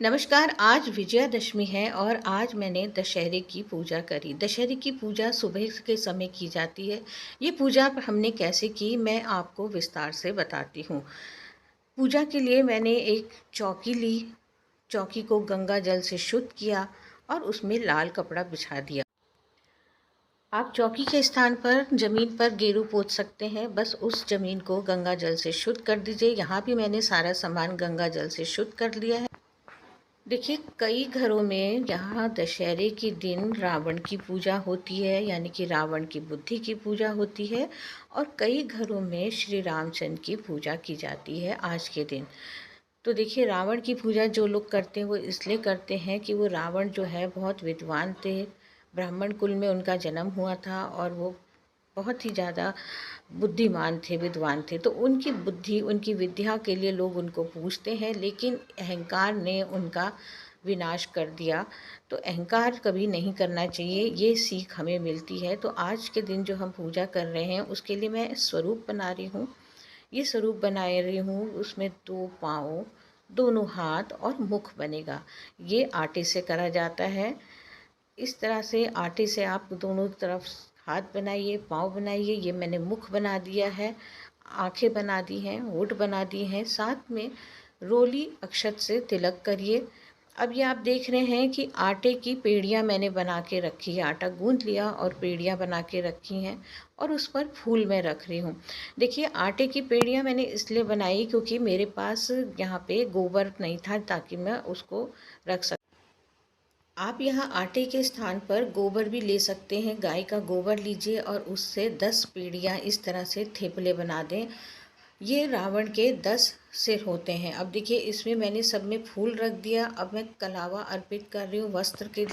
नमस्कार। आज विजयादशमी है और आज मैंने दशहरे की पूजा करी। दशहरे की पूजा सुबह के समय की जाती है। ये पूजा हमने कैसे की मैं आपको विस्तार से बताती हूँ। पूजा के लिए मैंने एक चौकी ली। चौकी को गंगा जल से शुद्ध किया और उसमें लाल कपड़ा बिछा दिया। आप चौकी के स्थान पर ज़मीन पर गेरू पोत सकते हैं। बस उस ज़मीन को गंगा जल से शुद्ध कर दीजिए। यहाँ भी मैंने सारा सामान गंगा जल से शुद्ध कर लिया है। देखिए, कई घरों में यहाँ दशहरे के दिन रावण की पूजा होती है, यानी कि रावण की बुद्धि की पूजा होती है। और कई घरों में श्री रामचंद्र की पूजा की जाती है आज के दिन। तो देखिए, रावण की पूजा जो लोग करते हैं वो इसलिए करते हैं कि वो रावण जो है बहुत विद्वान थे। ब्राह्मण कुल में उनका जन्म हुआ था और वो बहुत ही ज़्यादा बुद्धिमान थे, विद्वान थे। तो उनकी बुद्धि, उनकी विद्या के लिए लोग उनको पूजते हैं, लेकिन अहंकार ने उनका विनाश कर दिया। तो अहंकार कभी नहीं करना चाहिए, ये सीख हमें मिलती है। तो आज के दिन जो हम पूजा कर रहे हैं उसके लिए मैं स्वरूप बना रही हूँ। ये स्वरूप बना रही हूँ, उसमें 2 पाँव, दोनों हाथ और मुख बनेगा। ये आटे से करा जाता है। इस तरह से आटे से आप दोनों तरफ हाथ बनाइए, पाँव बनाइए। ये मैंने मुख बना दिया है, आंखें बना दी हैं, होंठ बना दिए हैं। साथ में रोली अक्षत से तिलक करिए। अब ये आप देख रहे हैं कि आटे की पेड़ियाँ मैंने बना के रखी है। आटा गूंथ लिया और पेड़ियाँ बना के रखी हैं और उस पर फूल मैं रख रही हूँ। देखिए, आटे की पेड़ियाँ मैंने इसलिए बनाई क्योंकि मेरे पास यहाँ पे गोबर नहीं था, ताकि मैं उसको रख सकूँ। आप यहाँ आटे के स्थान पर गोबर भी ले सकते हैं। गाय का गोबर लीजिए और उससे 10 पीढ़ियाँ इस तरह से थेपले बना दें। ये रावण के 10 सिर होते हैं। अब देखिए, इसमें मैंने सब में फूल रख दिया। अब मैं कलावा अर्पित कर रही हूँ। वस्त्र के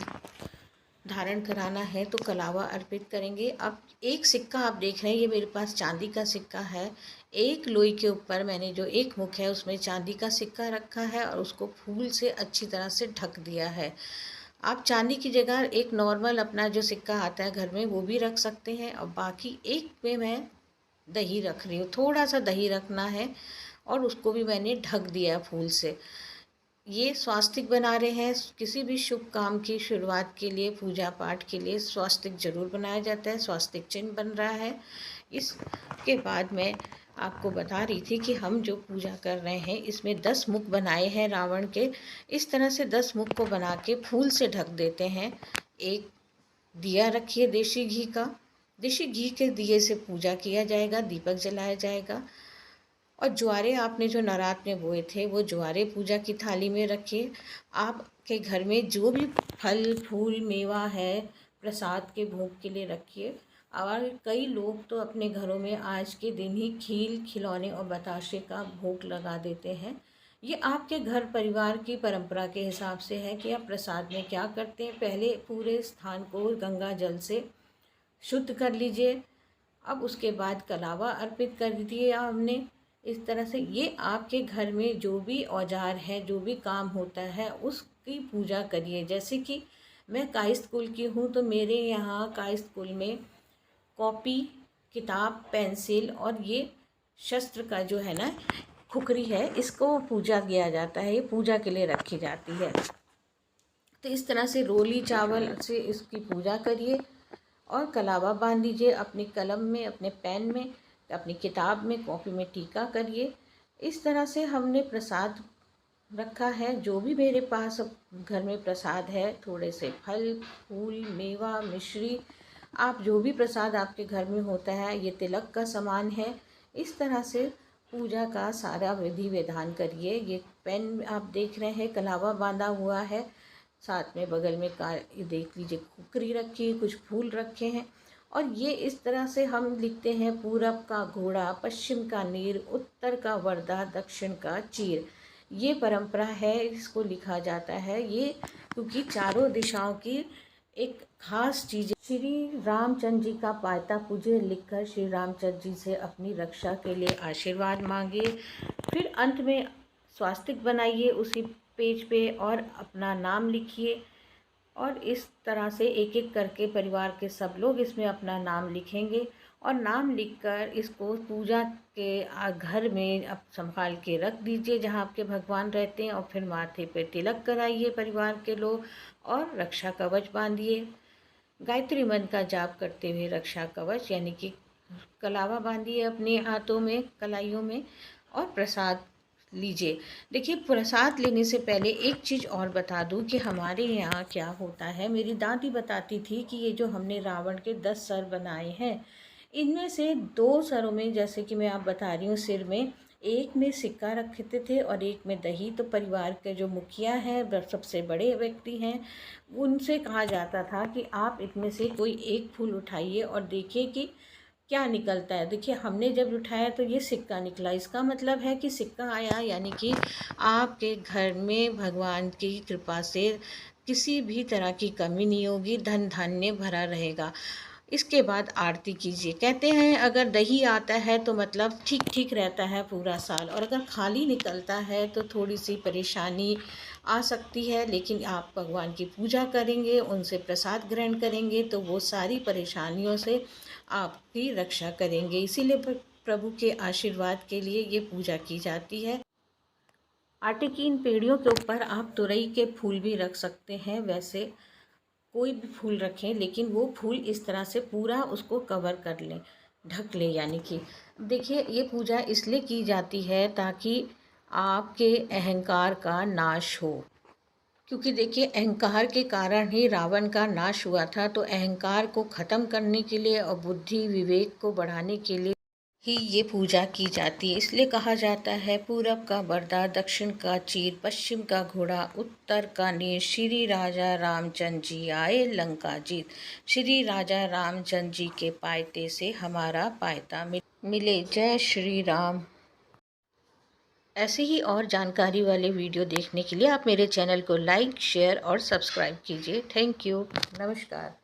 धारण कराना है तो कलावा अर्पित करेंगे। अब एक सिक्का आप देख रहे हैं, ये मेरे पास चांदी का सिक्का है। एक लोई के ऊपर मैंने जो एक मुख है उसमें चांदी का सिक्का रखा है और उसको फूल से अच्छी तरह से ढक दिया है। आप चांदी की जगह एक नॉर्मल अपना जो सिक्का आता है घर में वो भी रख सकते हैं। और बाकी एक पे मैं दही रख रही हूँ, थोड़ा सा दही रखना है और उसको भी मैंने ढक दिया फूल से। ये स्वास्तिक बना रहे हैं। किसी भी शुभ काम की शुरुआत के लिए, पूजा पाठ के लिए स्वास्तिक जरूर बनाया जाता है। स्वास्तिक चिन्ह बन रहा है। इसके बाद मैं आपको बता रही थी कि हम जो पूजा कर रहे हैं इसमें 10 मुख बनाए हैं रावण के। इस तरह से 10 मुख को बना के फूल से ढक देते हैं। एक दिया रखिए देशी घी का। देशी घी के दिए से पूजा किया जाएगा, दीपक जलाया जाएगा। और ज्वारे आपने जो नवरात्र में बोए थे वो ज्वारे पूजा की थाली में रखिए। आपके घर में जो भी फल फूल मेवा है प्रसाद के भोग के लिए रखिए। और कई लोग तो अपने घरों में आज के दिन ही खील, खिलौने और बताशे का भोग लगा देते हैं। ये आपके घर परिवार की परंपरा के हिसाब से है कि आप प्रसाद में क्या करते हैं। पहले पूरे स्थान को गंगा जल से शुद्ध कर लीजिए। अब उसके बाद कलावा अर्पित कर दिया हमने। इस तरह से ये आपके घर में जो भी औजार है, जो भी काम होता है उसकी पूजा करिए। जैसे कि मैं कायस्थ कुल की हूँ तो मेरे यहाँ कायस्थ कुल में कॉपी, किताब, पेंसिल और ये शस्त्र का जो है ना खुखरी है, इसको पूजा किया जाता है। ये पूजा के लिए रखी जाती है। तो इस तरह से रोली चावल से इसकी पूजा करिए और कलावा बांध दीजिए अपनी कलम में, अपने पेन में, अपनी किताब में, कॉपी में टीका करिए। इस तरह से हमने प्रसाद रखा है। जो भी मेरे पास अब घर में प्रसाद है, थोड़े से फल फूल मेवा मिश्री, आप जो भी प्रसाद आपके घर में होता है, ये तिलक का सामान है। इस तरह से पूजा का सारा विधि विधान करिए। ये पेन आप देख रहे हैं कलावा बांधा हुआ है। साथ में बगल में ये देख लीजिए कुकरी रखी है, कुछ फूल रखे हैं। और ये इस तरह से हम लिखते हैं, पूरब का घोड़ा, पश्चिम का नीर, उत्तर का वर्दा, दक्षिण का चीर। ये परंपरा है, इसको लिखा जाता है। ये क्योंकि चारों दिशाओं की एक खास चीज़। श्री रामचंद्र जी का पायता पूजे लिखकर श्री रामचंद्र जी से अपनी रक्षा के लिए आशीर्वाद मांगिए। फिर अंत में स्वास्तिक बनाइए उसी पेज पे और अपना नाम लिखिए। और इस तरह से एक एक करके परिवार के सब लोग इसमें अपना नाम लिखेंगे और नाम लिखकर इसको पूजा के घर में अब संभाल के रख दीजिए जहाँ आपके भगवान रहते हैं, और फिर माथे पे तिलक कराइए परिवार के लोग, और रक्षा कवच बांधिए। गायत्री मंत्र का जाप करते हुए रक्षा कवच यानी कि कलावा बांधिए अपने हाथों में, कलाइयों में, और प्रसाद लीजिए। देखिए, प्रसाद लेने से पहले एक चीज़ और बता दूं कि हमारे यहाँ क्या होता है। मेरी दादी बताती थी कि ये जो हमने रावण के 10 सर बनाए हैं, इनमें से 2 सरों में, जैसे कि मैं आप बता रही हूँ, सिर में एक में सिक्का रखते थे और एक में दही। तो परिवार के जो मुखिया हैं, सबसे बड़े व्यक्ति हैं, उनसे कहा जाता था कि आप इनमें से कोई एक फूल उठाइए और देखिए कि क्या निकलता है। देखिए, हमने जब उठाया तो ये सिक्का निकला। इसका मतलब है कि सिक्का आया, यानी कि आपके घर में भगवान की कृपा से किसी भी तरह की कमी नहीं होगी, धन धान्य भरा रहेगा। इसके बाद आरती कीजिए। कहते हैं अगर दही आता है तो मतलब ठीक ठीक रहता है पूरा साल, और अगर खाली निकलता है तो थोड़ी सी परेशानी आ सकती है। लेकिन आप भगवान की पूजा करेंगे, उनसे प्रसाद ग्रहण करेंगे, तो वो सारी परेशानियों से आपकी रक्षा करेंगे। इसीलिए प्रभु के आशीर्वाद के लिए ये पूजा की जाती है। आटे की इन पेड़ियों के ऊपर आप तुरई के फूल भी रख सकते हैं। वैसे कोई भी फूल रखें, लेकिन वो फूल इस तरह से पूरा उसको कवर कर लें, ढक लें। यानी कि देखिए, ये पूजा इसलिए की जाती है ताकि आपके अहंकार का नाश हो। क्योंकि देखिए, अहंकार के कारण ही रावण का नाश हुआ था। तो अहंकार को ख़त्म करने के लिए और बुद्धि विवेक को बढ़ाने के लिए ही ये पूजा की जाती है। इसलिए कहा जाता है, पूरब का बरदा, दक्षिण का चीर, पश्चिम का घोड़ा, उत्तर का नीर, श्री राजा रामचंद्र जी आए लंका जीत। श्री राजा रामचंद्र जी के पायते से हमारा पायता मिले। जय श्री राम। ऐसे ही और जानकारी वाले वीडियो देखने के लिए आप मेरे चैनल को लाइक, शेयर और सब्सक्राइब कीजिए। Thank you. नमस्कार।